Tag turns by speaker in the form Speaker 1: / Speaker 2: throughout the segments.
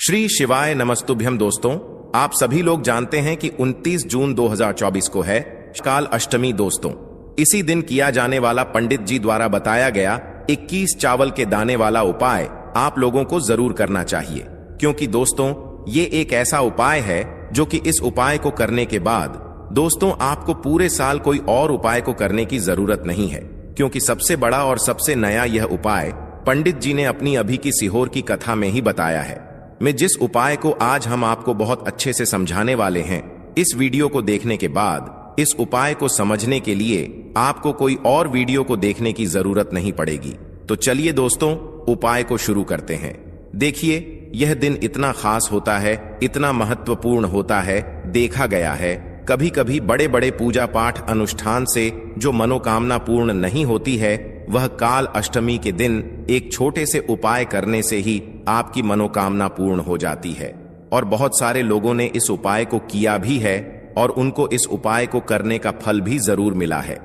Speaker 1: श्री शिवाय नमस्तुभ्यम। दोस्तों, आप सभी लोग जानते हैं कि 29 जून 2024 को है काल अष्टमी। दोस्तों, इसी दिन किया जाने वाला पंडित जी द्वारा बताया गया 21 चावल के दाने वाला उपाय आप लोगों को जरूर करना चाहिए, क्योंकि दोस्तों ये एक ऐसा उपाय है जो कि इस उपाय को करने के बाद दोस्तों आपको पूरे साल कोई और उपाय को करने की जरूरत नहीं है, क्योंकि सबसे बड़ा और सबसे नया यह उपाय पंडित जी ने अपनी अभी की सीहोर की कथा में ही बताया है। मैं जिस उपाय को आज हम आपको बहुत अच्छे से समझाने वाले हैं, इस वीडियो को देखने के बाद इस उपाय को समझने के लिए आपको कोई और वीडियो को देखने की जरूरत नहीं पड़ेगी। तो चलिए दोस्तों, उपाय को शुरू करते हैं। देखिए, यह दिन इतना खास होता है, इतना महत्वपूर्ण होता है। देखा गया है कभी कभी बड़े बड़े पूजा पाठ अनुष्ठान से जो मनोकामना पूर्ण नहीं होती है, वह काल अष्टमी के दिन एक छोटे से उपाय करने से ही आपकी मनोकामना पूर्ण हो जाती है। और बहुत सारे लोगों ने इस उपाय को किया भी है और उनको इस उपाय को करने का फल भी जरूर मिला है।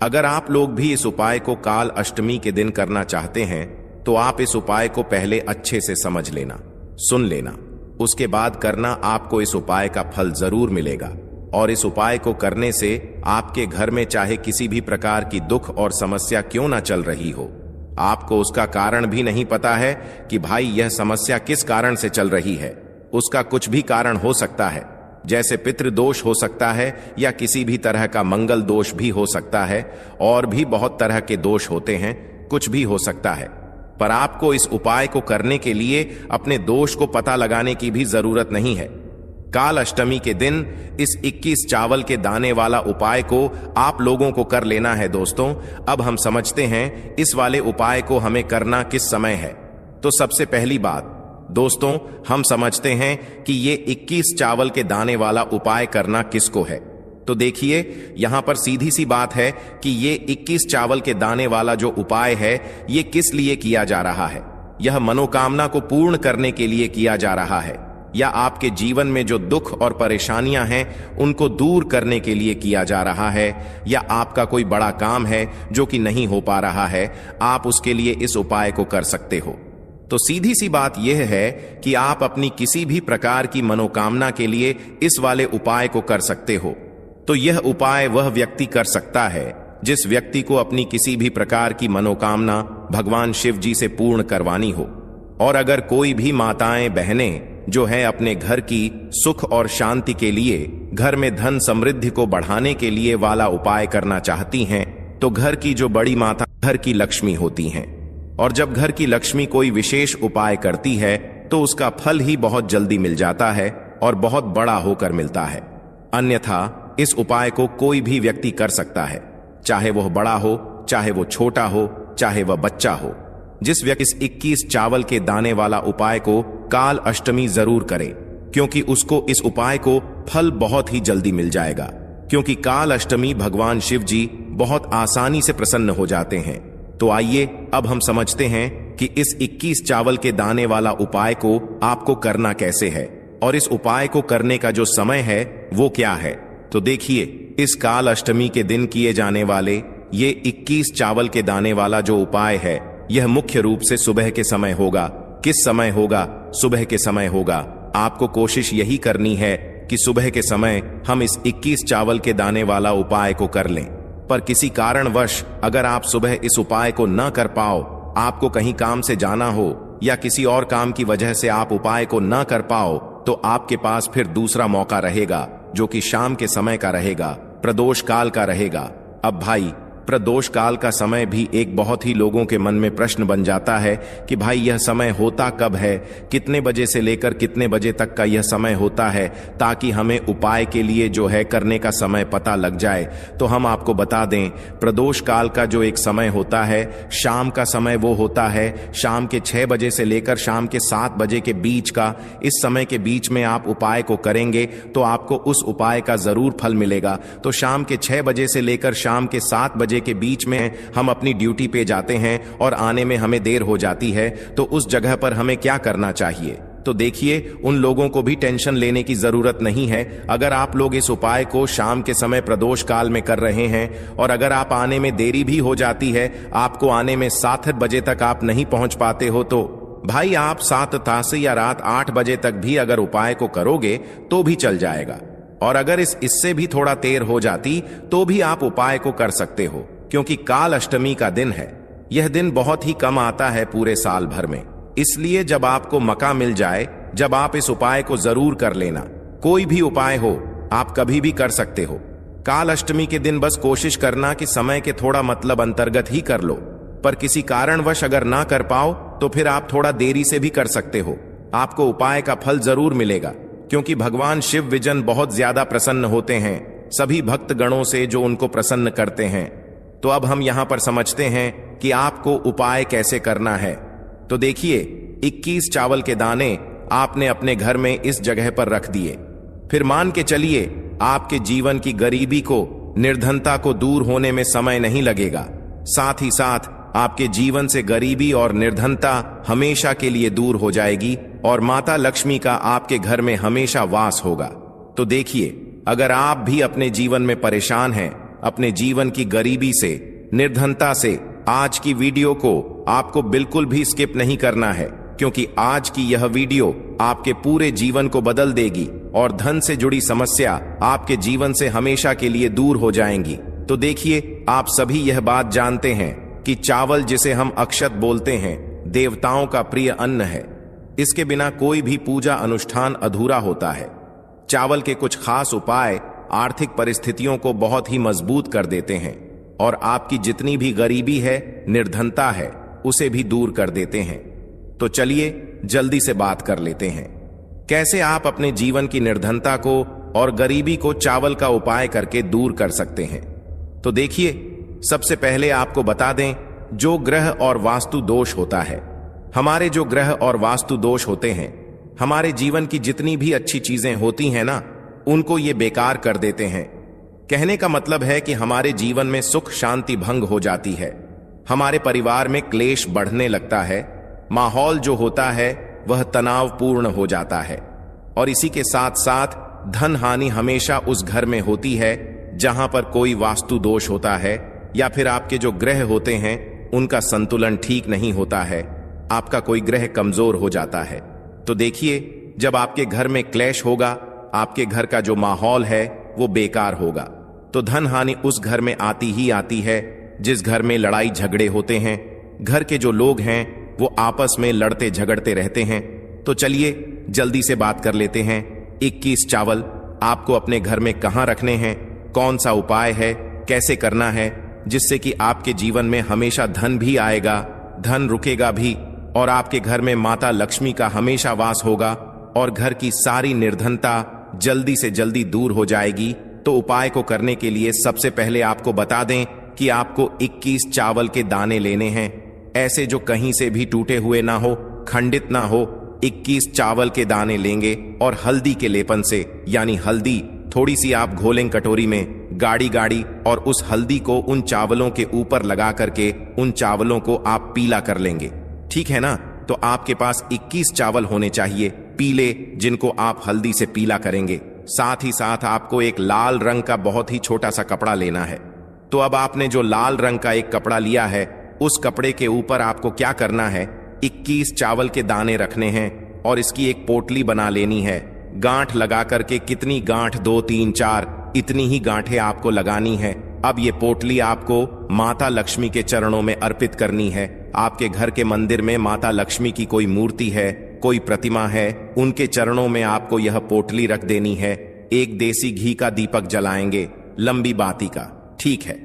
Speaker 1: अगर आप लोग भी इस उपाय को काल अष्टमी के दिन करना चाहते हैं तो आप इस उपाय को पहले अच्छे से समझ लेना, सुन लेना, उसके बाद करना। आपको इस उपाय का फल जरूर मिलेगा। और इस उपाय को करने से आपके घर में चाहे किसी भी प्रकार की दुख और समस्या क्यों ना चल रही हो, आपको उसका कारण भी नहीं पता है कि भाई यह समस्या किस कारण से चल रही है। उसका कुछ भी कारण हो सकता है, जैसे पितृदोष हो सकता है या किसी भी तरह का मंगल दोष भी हो सकता है, और भी बहुत तरह के दोष होते हैं, कुछ भी हो सकता है। पर आपको इस उपाय को करने के लिए अपने दोष को पता लगाने की भी जरूरत नहीं है। काल अष्टमी के दिन इस 21 चावल के दाने वाला उपाय को आप लोगों को कर लेना है। दोस्तों, अब हम समझते हैं इस वाले उपाय को हमें करना किस समय है। तो सबसे पहली बात दोस्तों, हम समझते हैं कि ये 21 चावल के दाने वाला उपाय करना किसको है। तो देखिए, यहां पर सीधी सी बात है कि ये 21 चावल के दाने वाला जो उपाय है, ये किस लिए किया जा रहा है। यह मनोकामना को पूर्ण करने के लिए किया जा रहा है, या आपके जीवन में जो दुख और परेशानियां हैं उनको दूर करने के लिए किया जा रहा है, या आपका कोई बड़ा काम है जो कि नहीं हो पा रहा है, आप उसके लिए इस उपाय को कर सकते हो। तो सीधी सी बात यह है कि आप अपनी किसी भी प्रकार की मनोकामना के लिए इस वाले उपाय को कर सकते हो। तो यह उपाय वह व्यक्ति कर सकता है जिस व्यक्ति को अपनी किसी भी प्रकार की मनोकामना भगवान शिव जी से पूर्ण करवानी हो। और अगर कोई भी माताएं बहनें जो है अपने घर की सुख और शांति के लिए, घर में धन समृद्धि को बढ़ाने के लिए वाला उपाय करना चाहती हैं, तो घर की जो बड़ी माता घर की लक्ष्मी होती हैं। और जब घर की लक्ष्मी कोई विशेष उपाय करती है तो उसका फल ही बहुत जल्दी मिल जाता है और बहुत बड़ा होकर मिलता है। अन्यथा इस उपाय को कोई भी व्यक्ति कर सकता है, चाहे वह बड़ा हो, चाहे वो छोटा हो, चाहे वह बच्चा हो। जिस व्यक्ति इस 21 चावल के दाने वाला उपाय को काल अष्टमी जरूर करे, क्योंकि उसको इस उपाय को फल बहुत ही जल्दी मिल जाएगा। क्योंकि काल अष्टमी भगवान शिव जी बहुत आसानी से प्रसन्न हो जाते हैं। तो आइए अब हम समझते हैं कि इस 21 चावल के दाने वाला उपाय को आपको करना कैसे है, और इस उपाय को करने का जो समय है वो क्या है। तो देखिए, इस काल अष्टमी के दिन किए जाने वाले ये 21 चावल के दाने वाला जो उपाय है, यह मुख्य रूप से सुबह के समय होगा। किस समय होगा? सुबह के समय होगा। आपको कोशिश यही करनी है कि सुबह के समय हम इस 21 चावल के दाने वाला उपाय को कर लें। पर किसी कारणवश अगर आप सुबह इस उपाय को न कर पाओ, आपको कहीं काम से जाना हो या किसी और काम की वजह से आप उपाय को न कर पाओ, तो आपके पास फिर दूसरा मौका रहेगा, जो कि शाम के समय का रहेगा, प्रदोष काल का रहेगा। अब भाई, प्रदोष काल का समय भी एक बहुत ही लोगों के मन में प्रश्न बन जाता है कि भाई यह समय होता कब है, कितने बजे से लेकर कितने बजे तक का यह समय होता है, ताकि हमें उपाय के लिए जो है करने का समय पता लग जाए। तो हम आपको बता दें, प्रदोष काल का जो एक समय होता है, शाम का समय वो होता है शाम के 6 बजे से लेकर शाम के 7 बजे के बीच का। इस समय के बीच में आप उपाय को करेंगे तो आपको उस उपाय का जरूर फल मिलेगा। तो शाम के 6 बजे से लेकर शाम के 7 बजे के बीच में हम अपनी ड्यूटी पे जाते हैं और आने में हमें देर हो जाती है, तो उस जगह पर हमें क्या करना चाहिए। तो देखिए, उन लोगों को भी टेंशन लेने की जरूरत नहीं है। अगर आप लोग इस उपाय को शाम के समय प्रदोष काल में कर रहे हैं और अगर आप आने में देरी भी हो जाती है, आपको आने में 7 बजे तक आप नहीं पहुंच पाते हो, तो भाई आप 7 तासे या रात 8 बजे तक भी अगर उपाय को करोगे तो भी चल जाएगा, और अगर इससे भी थोड़ा देर हो जाती तो भी आप उपाय को कर सकते हो, क्योंकि काल अष्टमी का दिन है। यह दिन बहुत ही कम आता है पूरे साल भर में, इसलिए जब आपको मौका मिल जाए जब आप इस उपाय को जरूर कर लेना। कोई भी उपाय हो आप कभी भी कर सकते हो। काल अष्टमी के दिन बस कोशिश करना कि समय के थोड़ा मतलब अंतर्गत ही कर लो, पर किसी कारणवश अगर ना कर पाओ तो फिर आप थोड़ा देरी से भी कर सकते हो। आपको उपाय का फल जरूर मिलेगा, क्योंकि भगवान शिव विजन बहुत ज्यादा प्रसन्न होते हैं सभी भक्त गणों से जो उनको प्रसन्न करते हैं। तो अब हम यहां पर समझते हैं कि आपको उपाय कैसे करना है। तो देखिए, 21 चावल के दाने आपने अपने घर में इस जगह पर रख दिए। फिर मान के चलिए आपके जीवन की गरीबी को, निर्धनता को दूर होने में समय नहीं लगेगा, साथ ही साथ आपके जीवन से गरीबी और निर्धनता हमेशा के लिए दूर हो जाएगी और माता लक्ष्मी का आपके घर में हमेशा वास होगा। तो देखिए, अगर आप भी अपने जीवन में परेशान हैं, अपने जीवन की गरीबी से, निर्धनता से, आज की वीडियो को आपको बिल्कुल भी स्किप नहीं करना है, क्योंकि आज की यह वीडियो आपके पूरे जीवन को बदल देगी और धन से जुड़ी समस्या आपके जीवन से हमेशा के लिए दूर हो जाएंगी। तो देखिए, आप सभी यह बात जानते हैं कि चावल, जिसे हम अक्षत बोलते हैं, देवताओं का प्रिय अन्न है। इसके बिना कोई भी पूजा अनुष्ठान अधूरा होता है। चावल के कुछ खास उपाय आर्थिक परिस्थितियों को बहुत ही मजबूत कर देते हैं और आपकी जितनी भी गरीबी है, निर्धनता है, उसे भी दूर कर देते हैं। तो चलिए जल्दी से बात कर लेते हैं, कैसे आप अपने जीवन की निर्धनता को और गरीबी को चावल का उपाय करके दूर कर सकते हैं। तो देखिए, सबसे पहले आपको बता दें, जो ग्रह और वास्तु दोष होता है, हमारे जो ग्रह और वास्तु दोष होते हैं, हमारे जीवन की जितनी भी अच्छी चीजें होती हैं ना, उनको ये बेकार कर देते हैं। कहने का मतलब है कि हमारे जीवन में सुख शांति भंग हो जाती है, हमारे परिवार में क्लेश बढ़ने लगता है, माहौल जो होता है वह तनावपूर्ण हो जाता है, और इसी के साथ साथ धन हानि हमेशा उस घर में होती है जहां पर कोई वास्तु दोष होता है, या फिर आपके जो ग्रह होते हैं उनका संतुलन ठीक नहीं होता है, आपका कोई ग्रह कमजोर हो जाता है। तो देखिए, जब आपके घर में क्लेश होगा, आपके घर का जो माहौल है वो बेकार होगा, तो धन हानि उस घर में आती ही आती है जिस घर में लड़ाई झगड़े होते हैं। घर के जो लोग हैं वो आपस में लड़ते झगड़ते रहते हैं। तो चलिए जल्दी से बात कर लेते हैं। 21 चावल आपको अपने घर में कहां रखने हैं, कौन सा उपाय है, कैसे करना है, जिससे कि आपके जीवन में हमेशा धन भी आएगा, धन रुकेगा भी, और आपके घर में माता लक्ष्मी का हमेशा वास होगा और घर की सारी निर्धनता जल्दी से जल्दी दूर हो जाएगी। तो उपाय को करने के लिए सबसे पहले आपको बता दें कि आपको 21 चावल के दाने लेने हैं, ऐसे जो कहीं से भी टूटे हुए ना हो, खंडित ना हो। 21 चावल के दाने लेंगे और हल्दी के लेपन से, यानी हल्दी थोड़ी सी आप घोलें कटोरी में, गाड़ी गाड़ी, और उस हल्दी को उन चावलों के ऊपर लगा करके उन चावलों को आप पीला कर लेंगे। ठीक है ना? तो आपके पास 21 चावल होने चाहिए पीले, जिनको आप हल्दी से पीला करेंगे। साथ ही साथ आपको एक लाल रंग का बहुत ही छोटा सा कपड़ा लेना है। तो अब आपने जो लाल रंग का एक कपड़ा लिया है, उस कपड़े के ऊपर आपको क्या करना है, 21 चावल के दाने रखने हैं और इसकी एक पोटली बना लेनी है। गांठ लगा करके, कितनी गांठ, 2 3 4, इतनी ही गांठें आपको लगानी है। अब ये पोटली आपको माता लक्ष्मी के चरणों में अर्पित करनी है। आपके घर के मंदिर में माता लक्ष्मी की कोई मूर्ति है, कोई प्रतिमा है, उनके चरणों में आपको यह पोटली रख देनी है। एक देसी घी का दीपक जलाएंगे, लंबी बाती का। ठीक है?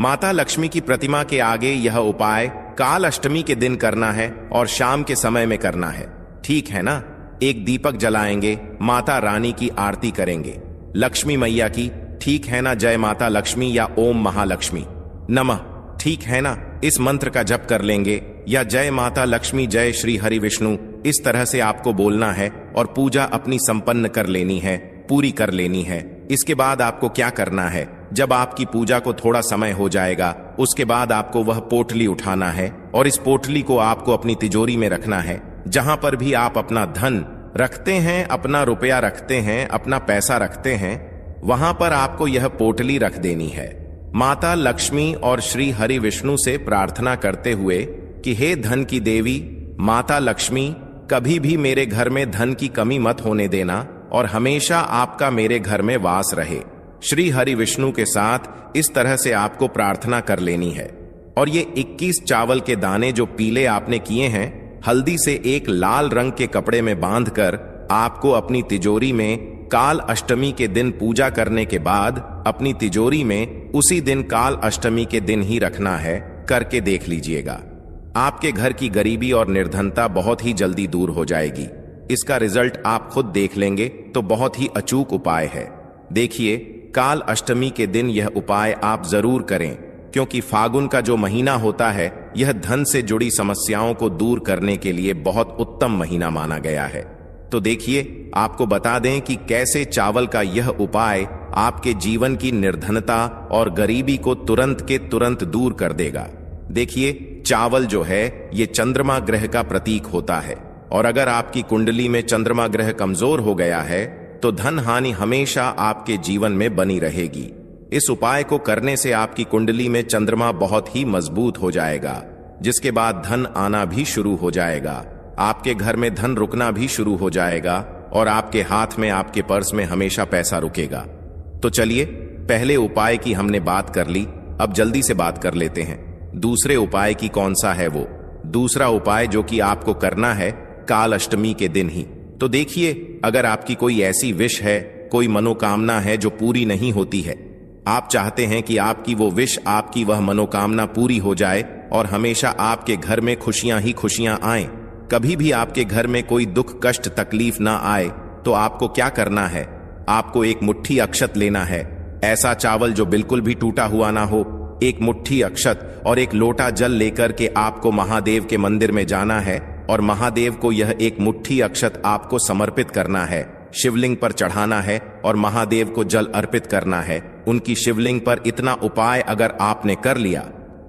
Speaker 1: माता लक्ष्मी की प्रतिमा के आगे यह उपाय काल अष्टमी के दिन करना है और शाम के समय में करना है। ठीक है ना? एक दीपक जलाएंगे, माता रानी की आरती करेंगे, लक्ष्मी मैया की। ठीक है ना? जय माता लक्ष्मी या ओम महालक्ष्मी नमः। ठीक है ना? इस मंत्र का जप कर लेंगे, या जय माता लक्ष्मी, जय श्री हरि विष्णु, इस तरह से आपको बोलना है और पूजा अपनी संपन्न कर लेनी है, पूरी कर लेनी है। इसके बाद आपको क्या करना है, जब आपकी पूजा को थोड़ा समय हो जाएगा, उसके बाद आपको वह पोटली उठाना है और इस पोटली को आपको अपनी तिजोरी में रखना है। जहां पर भी आप अपना धन रखते हैं, अपना रुपया रखते हैं, अपना पैसा रखते हैं, वहां पर आपको यह पोटली रख देनी है। माता लक्ष्मी और श्री हरि विष्णु से प्रार्थना करते हुए कि हे धन की देवी, माता लक्ष्मी, कभी भी मेरे घर में धन की कमी मत होने देना और हमेशा आपका मेरे घर में वास रहे। श्री हरि विष्णु के साथ इस तरह से आपको प्रार्थना कर लेनी है। और ये 21 चावल के दाने जो पीले आपने किए हैं, हल्दी से एक लाल रंग के कपड़े में बांधकर आपको अपनी तिजोरी में काल अष्टमी के दिन पूजा करने के बाद अपनी तिजोरी में उसी दिन काल अष्टमी के दिन ही रखना है। करके देख लीजिएगा, आपके घर की गरीबी और निर्धनता बहुत ही जल्दी दूर हो जाएगी। इसका रिजल्ट आप खुद देख लेंगे तो बहुत ही अचूक उपाय है। देखिए, काल अष्टमी के दिन यह उपाय आप जरूर करें, क्योंकि फागुन का जो महीना होता है यह धन से जुड़ी समस्याओं को दूर करने के लिए बहुत उत्तम महीना माना गया है। तो देखिए, आपको बता दें कि कैसे चावल का यह उपाय आपके जीवन की निर्धनता और गरीबी को तुरंत के तुरंत दूर कर देगा। देखिए, चावल जो है ये चंद्रमा ग्रह का प्रतीक होता है, और अगर आपकी कुंडली में चंद्रमा ग्रह कमजोर हो गया है तो धन हानि हमेशा आपके जीवन में बनी रहेगी। इस उपाय को करने से आपकी कुंडली में चंद्रमा बहुत ही मजबूत हो जाएगा, जिसके बाद धन आना भी शुरू हो जाएगा। आपके घर में धन रुकना भी शुरू हो जाएगा और आपके हाथ में, आपके पर्स में हमेशा पैसा रुकेगा। तो चलिए, पहले उपाय की हमने बात कर ली, अब जल्दी से बात कर लेते हैं दूसरे उपाय की। कौन सा है वो दूसरा उपाय जो कि आपको करना है काल अष्टमी के दिन ही? तो देखिए, अगर आपकी कोई ऐसी विश है, कोई मनोकामना है जो पूरी नहीं होती है, आप चाहते हैं कि आपकी वो विश, आपकी वह मनोकामना पूरी हो जाए और हमेशा आपके घर में खुशियां ही खुशियां आए, कभी भी आपके घर में कोई दुख कष्ट तकलीफ ना आए, तो आपको क्या करना है? आपको एक मुट्ठी अक्षत लेना है, ऐसा चावल जो बिल्कुल भी टूटा हुआ ना हो। एक मुट्ठी अक्षत और एक लोटा जल लेकर के आपको महादेव के मंदिर में जाना है और महादेव को यह एक मुट्ठी अक्षत आपको समर्पित करना है, शिवलिंग पर चढ़ाना है और महादेव को जल अर्पित करना है उनकी शिवलिंग पर। इतना उपाय अगर आपने कर लिया,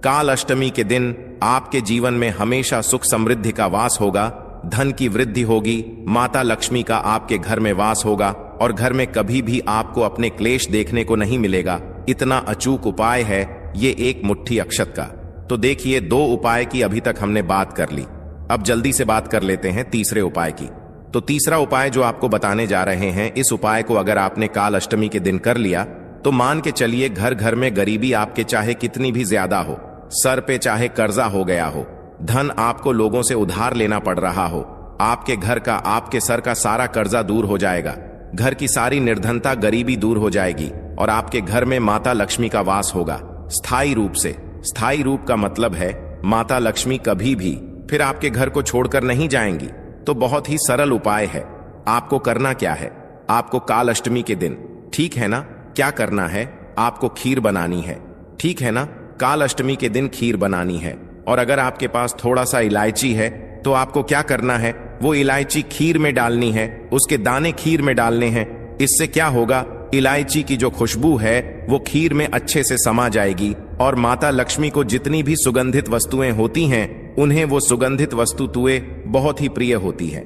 Speaker 1: काल अष्टमी के दिन आपके जीवन में हमेशा सुख समृद्धि का वास होगा, धन की वृद्धि होगी, माता लक्ष्मी का आपके घर में वास होगा और घर में कभी भी आपको अपने क्लेश देखने को नहीं मिलेगा। इतना अचूक उपाय है ये एक मुट्ठी अक्षत का। तो देखिए, 2 उपाय की अभी तक हमने बात कर ली, अब जल्दी से बात कर लेते हैं तीसरे उपाय की। तो तीसरा उपाय जो आपको बताने जा रहे हैं, इस उपाय को अगर आपने काल अष्टमी के दिन कर लिया तो मान के चलिए घर घर में गरीबी आपके चाहे कितनी भी ज्यादा हो, सर पे चाहे कर्जा हो गया हो, धन आपको लोगों से उधार लेना पड़ रहा हो, आपके घर का, आपके सर का सारा कर्जा दूर हो जाएगा, घर की सारी निर्धनता गरीबी दूर हो जाएगी और आपके घर में माता लक्ष्मी का वास होगा स्थायी रूप से। स्थायी रूप का मतलब है माता लक्ष्मी कभी भी फिर आपके घर को छोड़कर नहीं जाएंगी। तो बहुत ही सरल उपाय है। आपको करना क्या है? आपको काल अष्टमी के दिन, ठीक है ना, क्या करना है? आपको खीर बनानी है, ठीक है ना, काल अष्टमी के दिन खीर बनानी है। और अगर आपके पास थोड़ा सा इलायची है तो आपको क्या करना है? वो इलायची खीर में डालनी है, उसके दाने खीर में डालने हैं। इससे क्या होगा? इलायची की जो खुशबू है वो खीर में अच्छे से समा जाएगी और माता लक्ष्मी को जितनी भी सुगंधित वस्तुएं होती हैं, उन्हें वो सुगंधित वस्तुएं बहुत ही प्रिय होती हैं।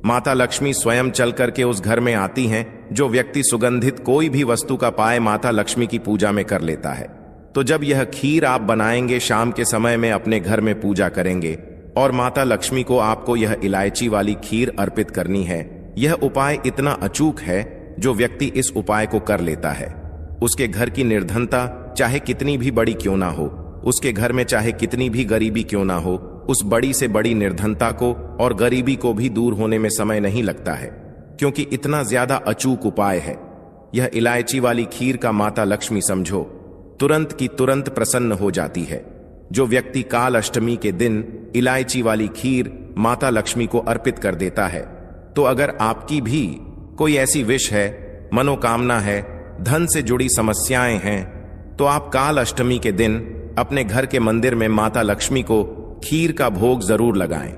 Speaker 1: माता लक्ष्मी स्वयं चल करके उस घर में आती हैं। जो व्यक्ति सुगंधित कोई भी वस्तु का पाए माता लक्ष्मी की पूजा में कर लेता है। तो जब यह खीर आप बनाएंगे, शाम के समय में अपने घर में पूजा करेंगे और माता लक्ष्मी को आपको यह इलायची वाली खीर अर्पित करनी है। यह उपाय इतना अचूक है, जो व्यक्ति इस उपाय को कर लेता है, उसके घर की निर्धनता चाहे कितनी भी बड़ी क्यों ना हो, उसके घर में चाहे कितनी भी गरीबी क्यों ना हो, उस बड़ी से बड़ी निर्धनता को और गरीबी को भी दूर होने में समय नहीं लगता है, क्योंकि इतना ज्यादा अचूक उपाय है। यह इलायची वाली खीर का माता लक्ष्मी समझो तुरंत की तुरंत प्रसन्न हो जाती है। जो व्यक्ति काल अष्टमी के दिन इलायची वाली खीर माता लक्ष्मी को अर्पित कर देता है, तो अगर आपकी भी कोई ऐसी विश है, मनोकामना है, धन से जुड़ी समस्याएं हैं, तो आप काल अष्टमी के दिन अपने घर के मंदिर में माता लक्ष्मी को खीर का भोग जरूर लगाएं।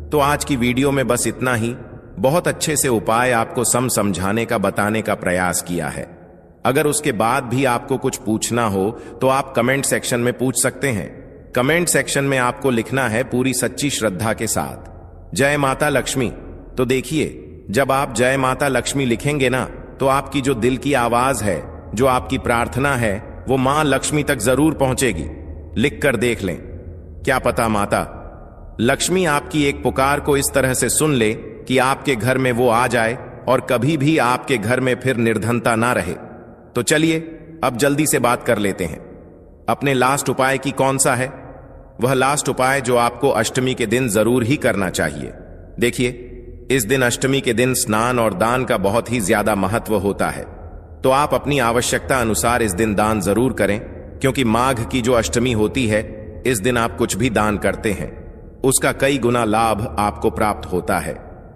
Speaker 1: तो आज की वीडियो में बस इतना ही। बहुत अच्छे से उपाय आपको समझाने का, बताने का प्रयास किया है। अगर उसके बाद भी आपको कुछ पूछना हो तो आप कमेंट सेक्शन में पूछ सकते हैं। कमेंट सेक्शन में आपको लिखना है पूरी सच्ची श्रद्धा के साथ, जय माता लक्ष्मी। तो देखिए, जब आप जय माता लक्ष्मी लिखेंगे ना, तो आपकी जो दिल की आवाज है, जो आपकी प्रार्थना है, वो मां लक्ष्मी तक जरूर पहुंचेगी। लिख कर देख लें, क्या पता माता लक्ष्मी आपकी एक पुकार को इस तरह से सुन ले कि आपके घर में वो आ जाए और कभी भी आपके घर में फिर निर्धनता ना रहे। तो चलिए अब जल्दी से बात कर लेते हैं अपने लास्ट उपाय की। कौन सा है वह लास्ट उपाय जो आपको अष्टमी के दिन जरूर ही करना चाहिए? देखिए, इस दिन अष्टमी के दिन स्नान और दान का बहुत ही ज्यादा महत्व होता है। तो आप अपनी आवश्यकता अनुसार इस दिन दान जरूर करें, क्योंकि माघ की जो अष्टमी होती है इस दिन आप कुछ भी दान करते हैं उसका कई गुना लाभ आपको प्राप्त होता है।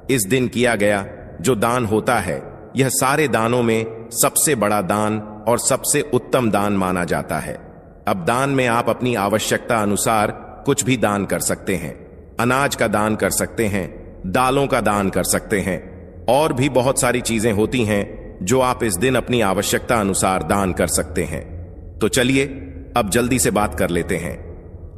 Speaker 1: इस दिन किया गया जो दान होता है यह सारे दानों में सबसे बड़ा दान और सबसे उत्तम दान माना जाता है। अब दान में आप अपनी आवश्यकता अनुसार कुछ भी दान कर सकते हैं। अनाज का दान कर सकते हैं, दालों का दान कर सकते हैं, और भी बहुत सारी चीजें होती हैं जो आप इस दिन अपनी आवश्यकता अनुसार दान कर सकते हैं। तो चलिए अब जल्दी से बात कर लेते हैं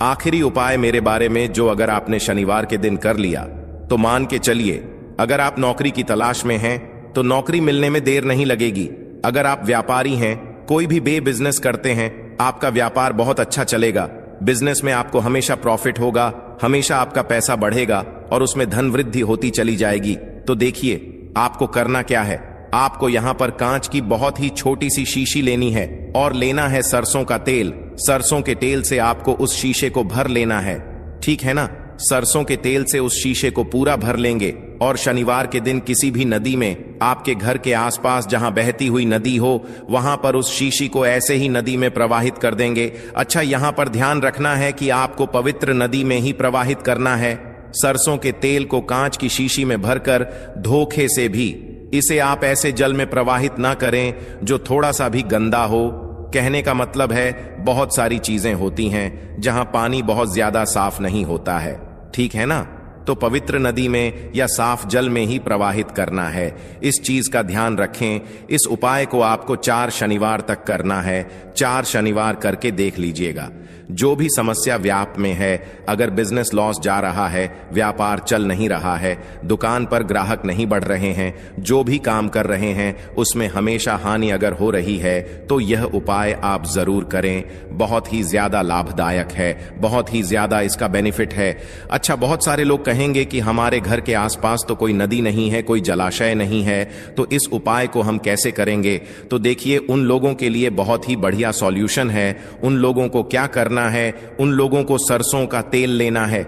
Speaker 1: आखिरी उपाय मेरे बारे में, जो अगर आपने शनिवार के दिन कर लिया तो मान के चलिए अगर आप नौकरी की तलाश में हैं तो नौकरी मिलने में देर नहीं लगेगी। अगर आप व्यापारी हैं, कोई भी बिजनेस करते हैं, आपका व्यापार बहुत अच्छा चलेगा। बिजनेस में आपको हमेशा प्रॉफिट होगा, हमेशा आपका पैसा बढ़ेगा और उसमें धन वृद्धि होती चली जाएगी। तो देखिए आपको करना क्या है, आपको यहां पर कांच की बहुत ही छोटी सी शीशी लेनी है और लेना है सरसों का तेल। सरसों के तेल से आपको उस शीशे को भर लेना है, ठीक है ना? सरसों के तेल से उस शीशे को पूरा भर लेंगे और शनिवार के दिन किसी भी नदी में, आपके घर के आसपास जहां बहती हुई नदी हो वहां पर उस शीशी को ऐसे ही नदी में प्रवाहित कर देंगे। अच्छा, यहां पर ध्यान रखना है कि आपको पवित्र नदी में ही प्रवाहित करना है। सरसों के तेल को कांच की शीशी में भरकर धोखे से भी इसे आप ऐसे जल में प्रवाहित ना करें जो थोड़ा सा भी गंदा हो। कहने का मतलब है बहुत सारी चीजें होती हैं जहां पानी बहुत ज्यादा साफ नहीं होता है, ठीक है ना? तो पवित्र नदी में या साफ जल में ही प्रवाहित करना है। इस चीज का ध्यान रखें। इस उपाय को आपको 4 शनिवार तक करना है। 4 शनिवार करके देख लीजिएगा। जो भी समस्या व्याप में है, अगर बिजनेस लॉस जा रहा है, व्यापार चल नहीं रहा है, दुकान पर ग्राहक नहीं बढ़ रहे हैं, जो भी काम कर रहे हैं उसमें हमेशा हानि अगर हो रही है, तो यह उपाय आप जरूर करें। बहुत ही ज्यादा लाभदायक है, बहुत ही ज्यादा इसका बेनिफिट है। अच्छा, बहुत सारे लोग कहेंगे कि हमारे घर के आसपास तो कोई नदी नहीं है, कोई जलाशय नहीं है, तो इस उपाय को हम कैसे करेंगे? तो देखिए, उन लोगों के लिए बहुत ही बढ़िया सॉल्यूशन है। उन लोगों को क्या करना है, उन लोगों को सरसों का तेल लेना है,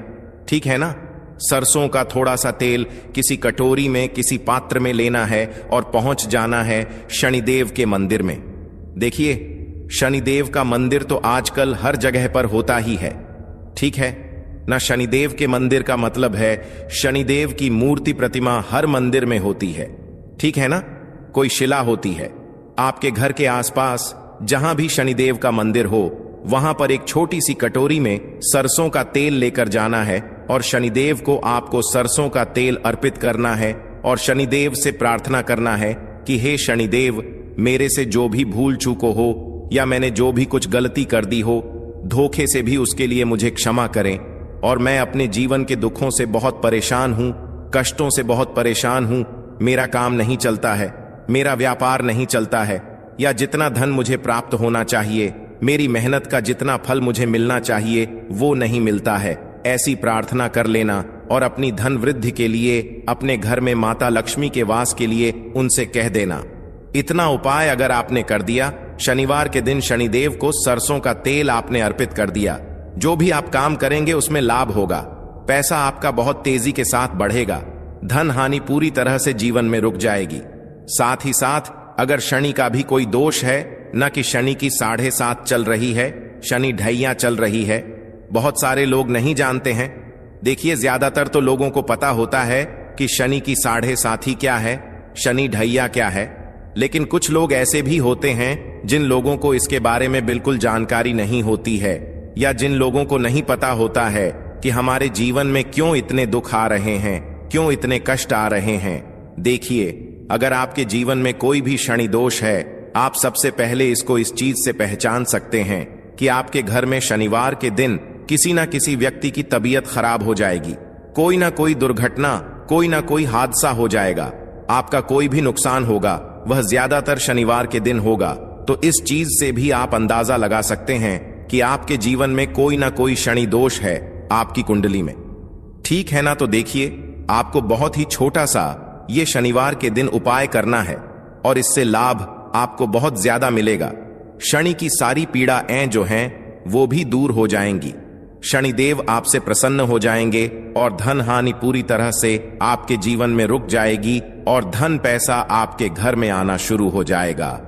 Speaker 1: ठीक है ना? सरसों का थोड़ा सा तेल किसी कटोरी में, किसी पात्र में लेना है और पहुंच जाना है शनिदेव के मंदिर में। देखिए, शनिदेव का मंदिर तो आजकल हर जगह पर होता ही है, ठीक है ना? शनिदेव के मंदिर का मतलब है शनिदेव की मूर्ति, प्रतिमा हर मंदिर में होती है, ठीक है ना? कोई शिला होती है। आपके घर के आसपास जहां भी शनिदेव का मंदिर हो वहां पर एक छोटी सी कटोरी में सरसों का तेल लेकर जाना है और शनिदेव को आपको सरसों का तेल अर्पित करना है और शनिदेव से प्रार्थना करना है कि हे शनिदेव, मेरे से जो भी भूल चूको हो या मैंने जो भी कुछ गलती कर दी हो, धोखे से भी उसके लिए मुझे क्षमा करें। और मैं अपने जीवन के दुखों से बहुत परेशान हूं, कष्टों से बहुत परेशान हूं। मेरा काम नहीं चलता है, मेरा व्यापार नहीं चलता है, या जितना धन मुझे प्राप्त होना चाहिए, मेरी मेहनत का जितना फल मुझे मिलना चाहिए वो नहीं मिलता है। ऐसी प्रार्थना कर लेना और अपनी धन वृद्धि के लिए, अपने घर में माता लक्ष्मी के वास के लिए उनसे कह देना। इतना उपाय अगर आपने कर दिया, शनिवार के दिन शनिदेव को सरसों का तेल आपने अर्पित कर दिया, जो भी आप काम करेंगे उसमें लाभ होगा। पैसा आपका बहुत तेजी के साथ बढ़ेगा, धन हानि पूरी तरह से जीवन में रुक जाएगी। साथ ही साथ अगर शनि का भी कोई दोष है, न कि शनि की 7.5 चल रही है, शनि ढैया चल रही है, बहुत सारे लोग नहीं जानते हैं। देखिए, ज्यादातर तो लोगों को पता होता है कि शनि की 7.5 ही क्या है, शनि ढैया क्या है, लेकिन कुछ लोग ऐसे भी होते हैं जिन लोगों को इसके बारे में बिल्कुल जानकारी नहीं होती है, या जिन लोगों को नहीं पता होता है कि हमारे जीवन में क्यों इतने दुख आ रहे हैं, क्यों इतने कष्ट आ रहे हैं। देखिए, अगर आपके जीवन में कोई भी शनि दोष है, आप सबसे पहले इसको इस चीज से पहचान सकते हैं कि आपके घर में शनिवार के दिन किसी ना किसी व्यक्ति की तबीयत खराब हो जाएगी, कोई ना कोई दुर्घटना, कोई ना कोई हादसा हो जाएगा, आपका कोई भी नुकसान होगा, वह ज्यादातर शनिवार के दिन होगा। तो इस चीज से भी आप अंदाजा लगा सकते हैं कि आपके जीवन में कोई ना कोई शनि दोष है आपकी कुंडली में। ठीक है ना? तो देखिए, आपको बहुत ही छोटा सा ये शनिवार के दिन उपाय करना है और इससे लाभ आपको बहुत ज्यादा मिलेगा। शनि की सारी पीड़ाएं जो हैं वो भी दूर हो जाएंगी। शनिदेव आपसे प्रसन्न हो जाएंगे और धन हानि पूरी तरह से आपके जीवन में रुक जाएगी और धन पैसा आपके घर में आना शुरू हो जाएगा।